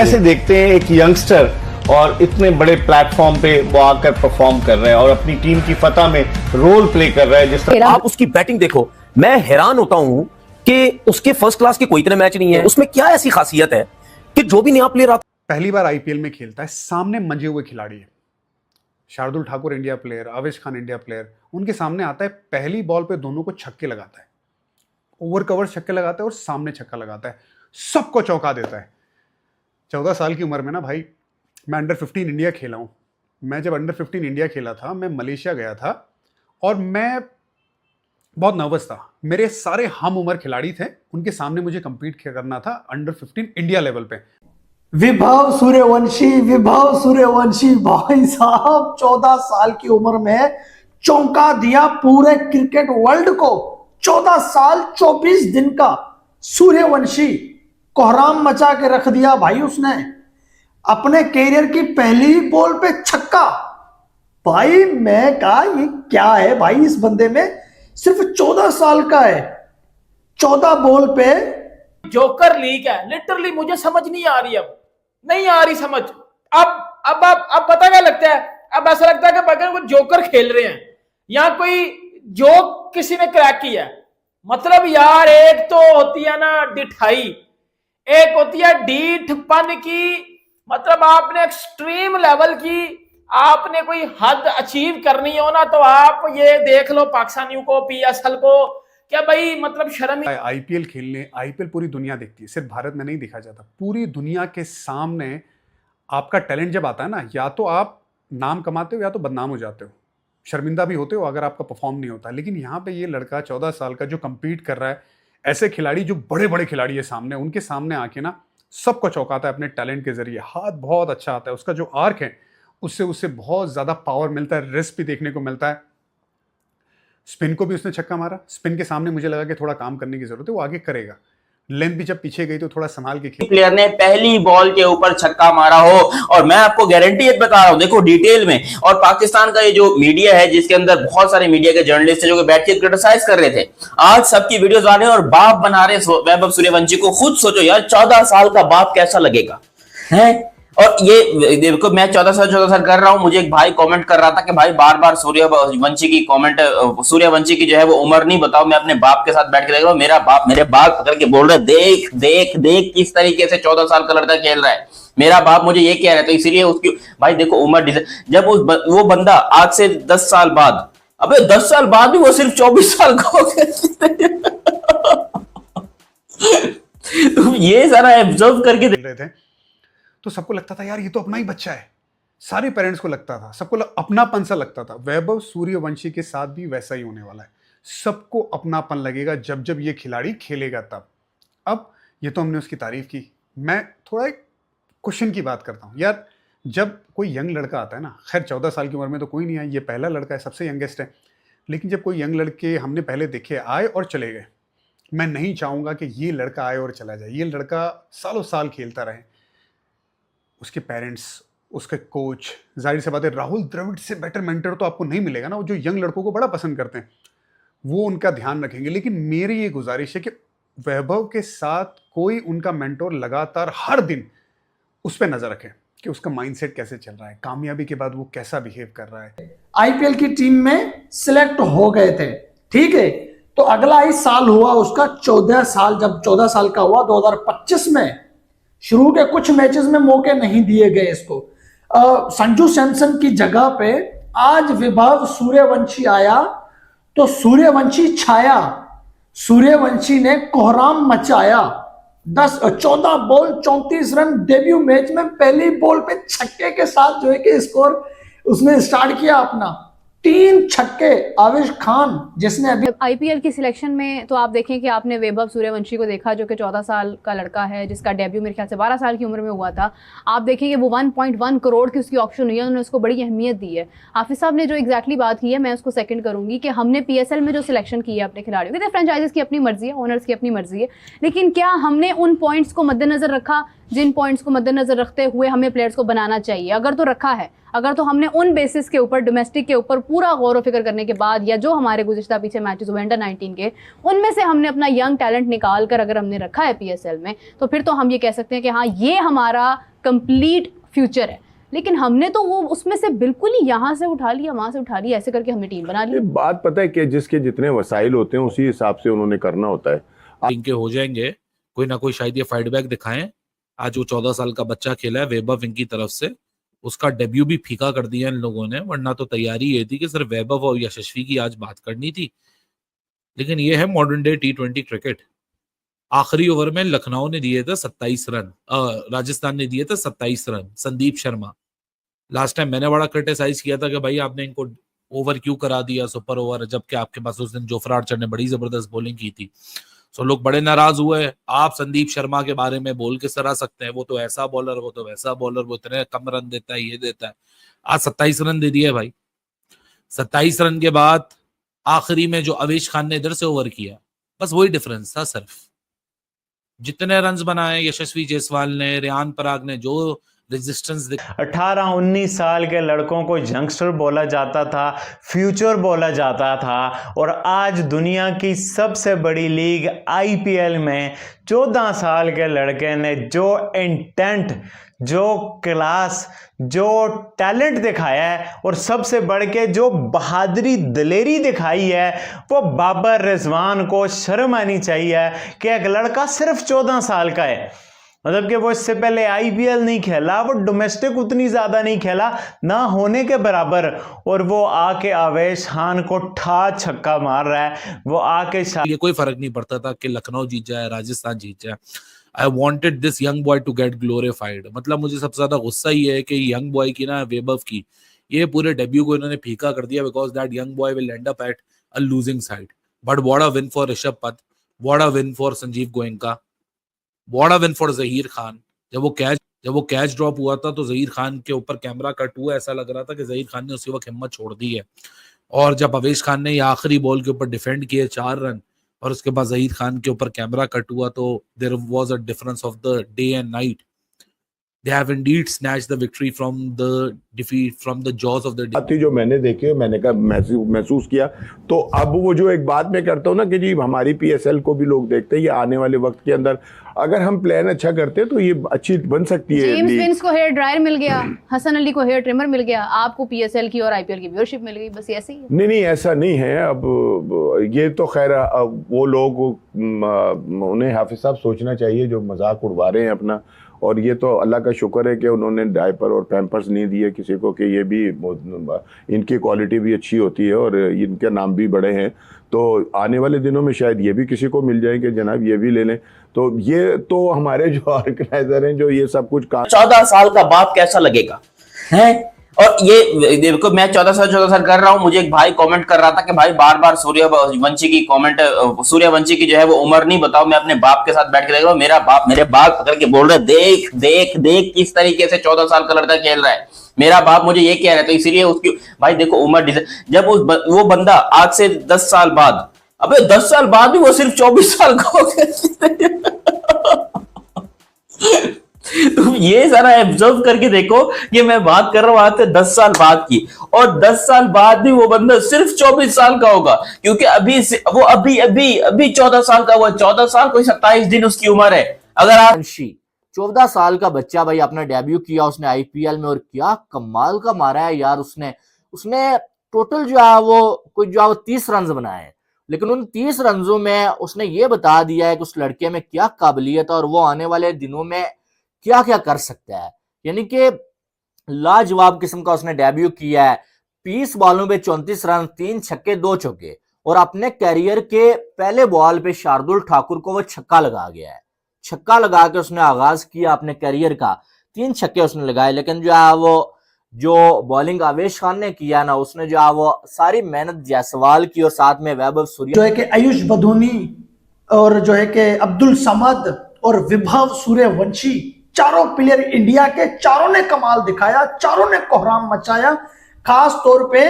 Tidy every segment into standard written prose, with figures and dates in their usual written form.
कैसे देखते हैं एक यंगस्टर और इतने बड़े प्लेटफॉर्म पे वो आकर परफॉर्म कर रहे हैं और अपनी टीम की फतह में रोल प्ले कर रहे हैं। जिस तरह आप उसकी बैटिंग देखो, मैं हैरान होता हूं कि उसके फर्स्ट क्लास के कोई इतने मैच नहीं है। उसमें क्या ऐसी खासियत है कि जो भी नया प्लेयर आता पहली बार आईपीएल में खेलता है, सामने मंजे हुए खिलाड़ी है। शार्दुल ठाकुर इंडिया प्लेयर, आवेश खान इंडिया प्लेयर, उनके सामने आता है, पहली बॉल पे दोनों को छक्के लगाता है, ओवर कवर छक्के लगाता है और सामने छक्का लगाता है, सबको चौंका देता है। 14 साल की उम्र में ना भाई, मैं अंडर 15 इंडिया खेला हूं। मैं जब अंडर 15 इंडिया खेला था, मैं मलेशिया गया था और मैं बहुत नर्वस था। मेरे सारे हम उम्र खिलाड़ी थे, उनके सामने मुझे कंपीट करना था अंडर 15 इंडिया लेवल पे। विभव सूर्यवंशी भाई साहब 14 साल की उम्र में चौंका दिया पूरे क्रिकेट वर्ल्ड को। 14 साल 24 दिन का सूर्यवंशी कोहराम मचा के रख दिया भाई उसने। अपने कैरियर की पहली बॉल पे छक्का। भाई मैं कहा ये क्या है भाई, इस बंदे में सिर्फ 14 साल का है, 14 बॉल पे जोकर लीग है लिटरली। मुझे समझ नहीं आ रही, अब नहीं आ रही समझ। अब पता क्या लगता है, अब ऐसा लगता है कि अगर वो जोकर खेल रहे हैं या कोई जोक किसी ने क्रैक किया है। मतलब यार, एक तो होती है ना डिठाई, एक होती है डीठपन की। मतलब आपने एक्सट्रीम लेवल की आपने कोई हद अचीव करनी हो ना, तो आप ये देख लो पाकिस्तानियों को, पीएसएल को, क्या भाई मतलब शर्म। आईपीएल खेलने, आईपीएल पूरी दुनिया देखती है, सिर्फ भारत में नहीं दिखा जाता। पूरी दुनिया के सामने आपका टैलेंट जब आता है ना, या तो आप नाम कमाते हो या तो बदनाम हो जाते हो, शर्मिंदा भी होते हो अगर आपका परफॉर्म नहीं होता। लेकिन यहाँ पे ये लड़का 14 साल का जो कंपीट कर रहा है, ऐसे खिलाड़ी जो बड़े बड़े खिलाड़ी है सामने, उनके सामने आके ना सबको चौंकाता है अपने टैलेंट के जरिए। हाथ बहुत अच्छा आता है, उसका जो आर्क है उससे बहुत ज्यादा पावर मिलता है, रिस्क भी देखने को मिलता है। स्पिन को भी उसने छक्का मारा, स्पिन के सामने मुझे लगा कि थोड़ा काम करने की जरूरत है, वो आगे करेगा। लेंथ भी जब पीछे गई तो थोड़ा संभाल के प्लेयर ने पहली बॉल के ऊपर छक्का मारा हो। और मैं आपको गारंटी बता रहा हूं, देखो डिटेल में। और पाकिस्तान का ये जो मीडिया है, जिसके अंदर बहुत सारे मीडिया के जर्नलिस्ट है जो बैठ के क्रिटिसाइज कर रहे थे, आज सबकी वीडियोस आ रहे हैं और बाप बना रहे वैभव सूर्यवंशी को। खुद सोचो यार, 14 साल का बाप कैसा लगेगा है। और ये देखो, मैं 14 साल कर रहा हूं। मुझे एक भाई कमेंट कर रहा था कि भाई बार बार सूर्यवंशी की जो है वो उम्र नहीं बताओ। मैं अपने बाप के साथ बैठ के देख रहा हूं, मेरा बाप मेरे बाप पकड़ के बोल रहा है, देख देख देख किस तरीके से 14 साल का लड़का खेल रहा है। मेरा बाप मुझे ये कह रहा है, तो इसीलिए उसकी भाई देखो उम्र। जब वो बंदा आज से 10 साल बाद, अबे 10 साल बाद भी वो सिर्फ 24 साल का हो गया। तुम ये सारा ऑब्जर्व करके देख रहे थे तो सबको लगता था यार ये तो अपना ही बच्चा है। सारे पेरेंट्स को लगता था, सबको अपनापन सा लगता था। वैभव सूर्यवंशी के साथ भी वैसा ही होने वाला है। सबको अपनापन लगेगा जब जब ये खिलाड़ी खेलेगा तब। अब ये तो हमने उसकी तारीफ की, मैं थोड़ा एक क्वेश्चन की बात करता हूँ यार। जब कोई यंग लड़का आता है ना, खैर 14 साल की उम्र में तो कोई नहीं है, ये पहला लड़का है, सबसे यंगेस्ट है। लेकिन जब कोई यंग लड़के हमने पहले देखे आए और चले गए, मैं नहीं चाहूँगा कि ये लड़का आए और चला जाए। ये लड़का सालों साल खेलता रहे। उसके पेरेंट्स, उसके कोच, जाहिर सी बात है राहुल द्रविड़ से बेटर मेंटर तो आपको नहीं मिलेगा ना। वो जो यंग लड़कों को बड़ा पसंद करते हैं, वो उनका ध्यान रखेंगे। लेकिन मेरी ये गुजारिश है कि वैभव के साथ कोई उनका मेंटोर लगातार हर दिन उस पर नजर रखे कि उसका माइंडसेट कैसे चल रहा है, कामयाबी के बाद वो कैसा बिहेव कर रहा है। आईपीएल की टीम में सिलेक्ट हो गए थे, ठीक है। तो अगला ही साल हुआ उसका 14 साल। जब 14 साल का हुआ 2025 में, शुरू के कुछ मैचेस में मौके नहीं दिए गए इसको। संजू सैमसन की जगह पे आज विभव सूर्यवंशी आया तो सूर्यवंशी छाया। सूर्यवंशी ने कोहराम मचाया। 14 बॉल 34 रन, डेब्यू मैच में पहली बॉल पे छक्के के साथ जो है कि स्कोर उसने स्टार्ट किया अपना। 3 छक्के। आवेश खान जिसने अभी आईपीएल की सिलेक्शन में, तो आप देखें कि आपने वैभव सूर्यवंशी को देखा जो कि 14 साल का लड़का है, जिसका डेब्यू मेरे ख्याल से 12 साल की उम्र में हुआ था। आप देखें कि वो 1.1 करोड़ की उसकी ऑक्शन हुई है, उन्होंने उसको बड़ी अहमियत दी है। हाफिज साहब ने जो एग्जैक्टली बात की है, मैं उसको सेकंड करूंगी कि हमने पीएसएल में जो सिलेक्शन की है अपने खिलाड़ियों की, फ्रेंचाइजीज की अपनी मर्जी है, ओनर्स की अपनी मर्जी है, लेकिन क्या हमने उन पॉइंट्स को मद्देनजर रखा जिन पॉइंट्स को मद्देनजर रखते हुए हमें प्लेयर्स को बनाना चाहिए? अगर तो रखा है, अगर तो हमने उन बेसिस के ऊपर, डोमेस्टिक के ऊपर पूरा गौर व फिक्र करने के बाद, या जो हमारे गुज़िश्ता पीछे मैचेस हुए अंडर 19 के, उनमें से हमने अपना यंग टैलेंट निकाल कर अगर हमने रखा है पीएसएल में, तो फिर तो हम ये कह सकते हैं कि हाँ, ये हमारा कंप्लीट फ्यूचर है, लेकिन हमने तो वो उसमें से बिल्कुल ही यहाँ से उठा लिया, वहाँ से उठा लिया, ऐसे करके हमने टीम बना ली। बात पता है कि जिसके जितने वसाइल होते हैं उसी हिसाब से उन्होंने करना होता है। इनके हो जाएंगे कोई ना कोई, शायद ये फाइडबैक दिखाएं। आज वो 14 साल का बच्चा खेला है वैभव इनकी तरफ से, उसका डेब्यू भी फीका कर दिया इन लोगों ने, वरना तो तैयारी ये थी कि सिर्फ वैभव और यशस्वी की आज बात करनी थी। लेकिन ये है मॉडर्न डे T20 क्रिकेट। आखिरी ओवर में लखनऊ ने दिए थे 27 रन, राजस्थान ने दिए थे 27 run. Sandeep Sharma, last time मैंने बड़ा क्रिटिसाइज किया था कि भाई आपने इनको ओवर क्यों करा दिया, सुपर ओवर, जबकि आपके पास उस दिन जोफ्रा आर्चर ने बड़ी जबरदस्त बॉलिंग की थी। सो लोग बड़े नाराज हुए। आप संदीप शर्मा के बारे में बोल के सराह सकते हैं, वो तो ऐसा बॉलर, वो तो वैसा बॉलर, वो इतने कम रन देता है, ये देता है। आज 27 रन दे दिए भाई। 27 रन के बाद आखिरी में जो अवेश खान ने इधर से ओवर किया, बस वही डिफरेंस था सिर्फ। जितने रन बनाए यशस्वी जायसवाल ने, रेयान पराग ने, जो रेजिस्टेंस 18-19 साल के लड़कों को यंगस्टर बोला जाता था, फ्यूचर बोला जाता था, और आज दुनिया की सबसे बड़ी लीग IPL में 14 साल के लड़के ने जो इंटेंट, जो क्लास, जो टैलेंट दिखाया है और सबसे बढ़ के जो बहादुरी दिलेरी दिखाई है, वो बाबर रिजवान को शर्म आनी चाहिए कि एक लड़का सिर्फ 14 साल का है। मतलब कि वो इससे पहले IPL नहीं खेला, वो डोमेस्टिक उतनी ज्यादा नहीं खेला, ना होने के बराबर, और वो आके अवेश खान को ठा छक्का मार रहा है। वो आके ये कोई फर्क नहीं पड़ता था कि लखनऊ जीत जाए, राजस्थान जीत जाए। I wanted this young boy to get glorified. मतलब मुझे सबसे ज्यादा गुस्सा ही है कि यंग बॉय की ना, वैभव की, ये पूरे डेब्यू को इन्होंने फीका कर दिया, because that young boy will and up at a losing side. But what a win for Rishabh Pant, what a win for Sanjeev Goenka, what a win for Zaheer Khan. जब वो कैच ड्रॉप हुआ था तो जहीर खान के ऊपर कैमरा कट हुआ, ऐसा लग रहा था कि जहीर खान ने उसी वक्त हिम्मत छोड़ दी है। और जब अवेश खान ने ये आखिरी बॉल के ऊपर डिफेंड किए 4 रन, और उसके बाद जहीर खान के ऊपर कैमरा कट हुआ, तो there was a difference of the day and night. They have indeed snatched the victory from the defeat, from the jaws of the defeat. जो मैंने देखे, मैंने कहा महसूस किया, तो अब वो जो एक बात मैं करता हूँ ना कि जी हमारी PSL को भी लोग देखते हैं, ये आने वाले वक्त के अंदर अगर हम प्लान अच्छा करते हैं तो ये अच्छी बन सकती है। जेम्स विंस को हेयर ड्रायर मिल गया, हसन अली को हेयर ट्रिमर मिल गया, आपको PSL की और IPL की व्यूअरशिप मिल गई, बस ऐसे ही है। नहीं ऐसा नहीं है। अब ये तो खैर वो लोग, उन्हें हाफिज साहब सोचना चाहिए जो मजाक उड़वा रहे हैं अपना, और ये तो अल्लाह का शुक्र है कि उन्होंने डायपर और पैम्पर्स नहीं दिए किसी को, कि ये भी इनकी क्वालिटी भी अच्छी होती है और इनके नाम भी बड़े हैं। तो आने वाले दिनों में शायद ये भी किसी को मिल जाए कि जनाब ये भी ले लें। तो ये तो हमारे जो ऑर्गेनाइजर हैं जो ये सब कुछ 14 साल का बाप कैसा लगेगा है। और ये देखो, मैं 14 साल कर रहा हूं, मुझे एक भाई कमेंट कर रहा था कि भाई बार बार सूर्यवंशी की जो है वो उम्र नहीं बताओ। मैं अपने बाप के साथ बैठ के देख रहा हूं, मेरा बाप मेरे बाप पकड़ के बोल रहा है, देख देख देख किस तरीके से 14 साल का लड़का खेल रहा है। मेरा बाप मुझे ये कह रहा है, तो इसीलिए उसकी भाई देखो उम्र, जब वो बंदा आज से 10 साल बाद, अबे 10 साल बाद भी वो सिर्फ 24 साल का हो गया। तुम ये सारा ऑब्जर्व करके देखो कि मैं बात कर रहा हूं आज से 10 साल बाद की, और 10 साल बाद भी वो बंदा सिर्फ 24 साल का होगा, क्योंकि अभी 14 साल का हुआ। 14 साल कोई 27 दिन उसकी उम्र है। अगर आप 14 साल का बच्चा भाई अपना डेब्यू किया उसने IPL में, और क्या कमाल का मारा है यार उसने टोटल जो है वो 30 रन बनाए, लेकिन उन 30 रनों में उसने ये बता दिया है कि उस लड़के में क्या काबिलियत है और वो आने वाले दिनों में क्या क्या कर सकता है। यानी कि लाजवाब किस्म का उसने डेब्यू किया है। 20 बॉलों पे 34 रन, 3 छक्के 2 चौके, और अपने कैरियर के पहले बॉल पे शार्दुल ठाकुर को वो छक्का लगा गया है। छक्का लगा के उसने आगाज किया अपने कैरियर का, 3 छक्के उसने लगाए। लेकिन जो बॉलिंग अवेश खान ने किया ना, उसने जो है वो सारी मेहनत जायसवाल की और साथ में वैभव सूर्य, जो है कि आयुष बधूनी और जो है कि अब्दुल समद और विभव सूर्यवंशी, चारों प्लेयर इंडिया के, चारों ने कमाल दिखाया, चारों ने कोहराम मचाया। खास तौर पे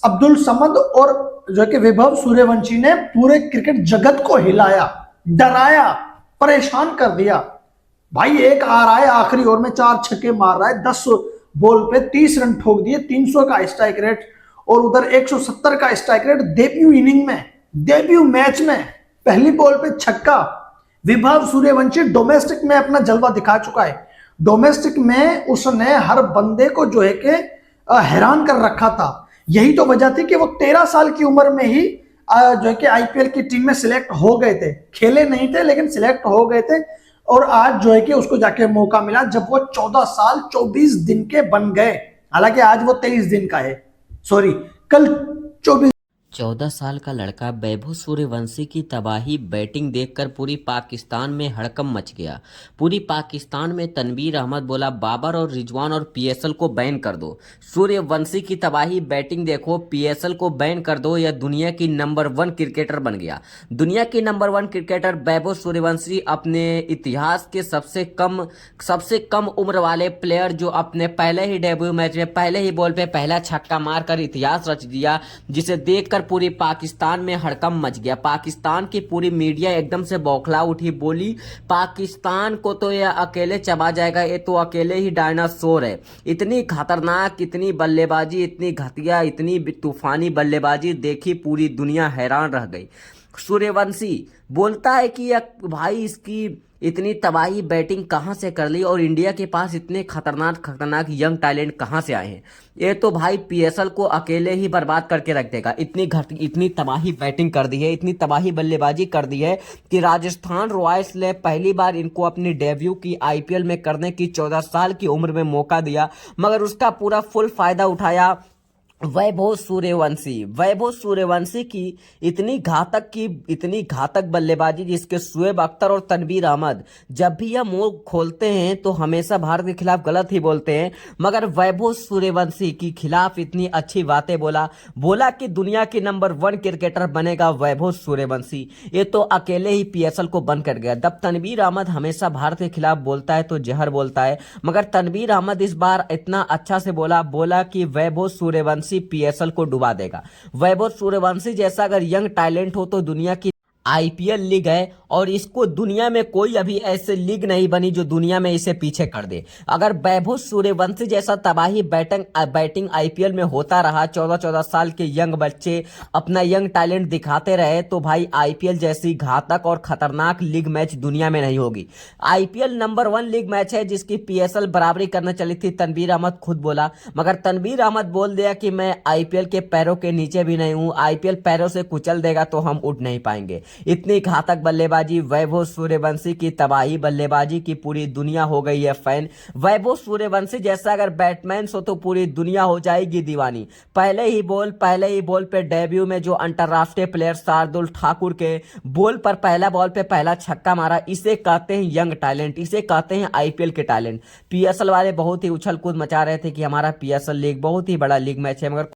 अब्दुल समद और जो है कि विभव सूर्यवंशी ने पूरे क्रिकेट जगत को हिलाया, डराया, परेशान कर दिया। भाई एक आ रहा है आखिरी ओवर में 4 छक्के मार रहा है, 10 बॉल पे 30 रन ठोक दिए, 300 का स्ट्राइक रेट, और उधर 170 का स्ट्राइक रेट। डेब्यू इनिंग में, डेब्यू मैच में पहली बॉल पे छक्का। विभव सूर्यवंशी डोमेस्टिक में अपना जलवा दिखा चुका है, डोमेस्टिक में उसने हर बंदे को जो है कि हैरान कर रखा था। यही तो वजह थी कि वो 13 साल की उम्र में ही जो है कि आईपीएल की टीम में सिलेक्ट हो गए थे। खेले नहीं थे लेकिन सिलेक्ट हो गए थे, और आज जो है कि उसको जाके मौका मिला जब वो 14 साल 24 दिन के बन गए। हालांकि आज वो 23 दिन का है, सॉरी कल 14 साल का लड़का वैभव सूर्यवंशी की तबाही बैटिंग देखकर पूरी पाकिस्तान में हड़कंप मच गया। पूरी पाकिस्तान में तनवीर अहमद बोला बाबर और रिजवान और पीएसएल को बैन कर दो। सूर्यवंशी की तबाही बैटिंग देखो, पीएसएल को बैन कर दो। यह दुनिया की नंबर 1 क्रिकेटर बन गया। दुनिया की नंबर 1 क्रिकेटर वैभव सूर्यवंशी अपने इतिहास के सबसे कम उम्र वाले प्लेयर जो अपने पहले ही डेब्यू मैच में पहले ही बॉल पे पहला छक्का मारकर इतिहास रच दिया, जिसे देखकर पूरी पाकिस्तान में हड़कंप मच गया। पाकिस्तान की पूरी मीडिया एकदम से बौखला उठी, बोली पाकिस्तान को तो यह अकेले चबा जाएगा, ये तो अकेले ही डायनासोर है। इतनी खतरनाक, इतनी बल्लेबाजी, इतनी घटिया, इतनी तूफानी बल्लेबाजी देखी, पूरी दुनिया हैरान रह गई। सूर्यवंशी बोलता है कि भाई इसकी इतनी तबाही बैटिंग कहां से कर ली और इंडिया के पास इतने खतरनाक यंग टैलेंट कहां से आए हैं। ये तो भाई पीएसएल को अकेले ही बर्बाद करके रख देगा। इतनी तबाही बैटिंग कर दी है, इतनी तबाही बल्लेबाजी कर दी है कि राजस्थान रॉयल्स ने पहली बार इनको अपनी डेब्यू की आईपीएल में करने की 14 साल की उम्र में मौका दिया, मगर उसका पूरा फुल फायदा उठाया वैभव सूर्यवंशी की इतनी घातक बल्लेबाजी, जिसके शुएब अख्तर और तनवीर अहमद जब भी यह मुंह खोलते हैं तो हमेशा भारत के खिलाफ गलत ही बोलते हैं, मगर वैभव सूर्यवंशी के खिलाफ इतनी अच्छी बातें बोला कि दुनिया की नंबर 1 क्रिकेटर बनेगा वैभव सूर्यवंशी। ये तो अकेले ही पीएसएल को बंद कर गया। जब तनवीर अहमद हमेशा भारत के खिलाफ बोलता है तो जहर बोलता है, मगर तनवीर अहमद इस बार इतना अच्छा से बोला कि वैभव सूर्यवंशी पीएसएल को डुबा देगा। वैभव सूर्यवंशी जैसा अगर यंग टैलेंट हो तो दुनिया की आईपीएल लीग है, और इसको दुनिया में कोई अभी ऐसे लीग नहीं बनी जो दुनिया में इसे पीछे कर दे। अगर वैभव सूर्यवंशी जैसा तबाही बैटिंग आईपीएल में होता रहा, 14 साल के यंग बच्चे अपना यंग टैलेंट दिखाते रहे, तो भाई आईपीएल जैसी घातक और खतरनाक लीग मैच दुनिया में नहीं होगी। आईपीएल नंबर 1 लीग मैच है जिसकी पीएसएल बराबरी करने चली थी, तनवीर अहमद खुद बोला, मगर तनवीर अहमद बोल दिया कि मैं आईपीएल के पैरों के नीचे भी नहीं हूं, आईपीएल पैरों से कुचल देगा तो हम उठ नहीं पाएंगे। इतनी घातक बल्लेबाजी, वैभव सूर्यवंशी की तबाही बल्लेबाजी की पूरी दुनिया हो गई है फैन। वैभव सूर्यवंशी जैसा अगर बैट्समैन हो तो पूरी दुनिया हो जाएगी दीवानी। पहले ही बॉल पे डेब्यू में जो अंतरराष्ट्रीय प्लेयर शार्दुल ठाकुर के बॉल पर पहला बॉल पे पहला छक्का मारा, इसे कहते हैं यंग टैलेंट, इसे कहते हैं आईपीएल के टैलेंट। पीएसएल वाले बहुत ही उछल कूद मचा रहे थे कि हमारा पीएसएल लीग बहुत ही बड़ा लीग मैच है, मगर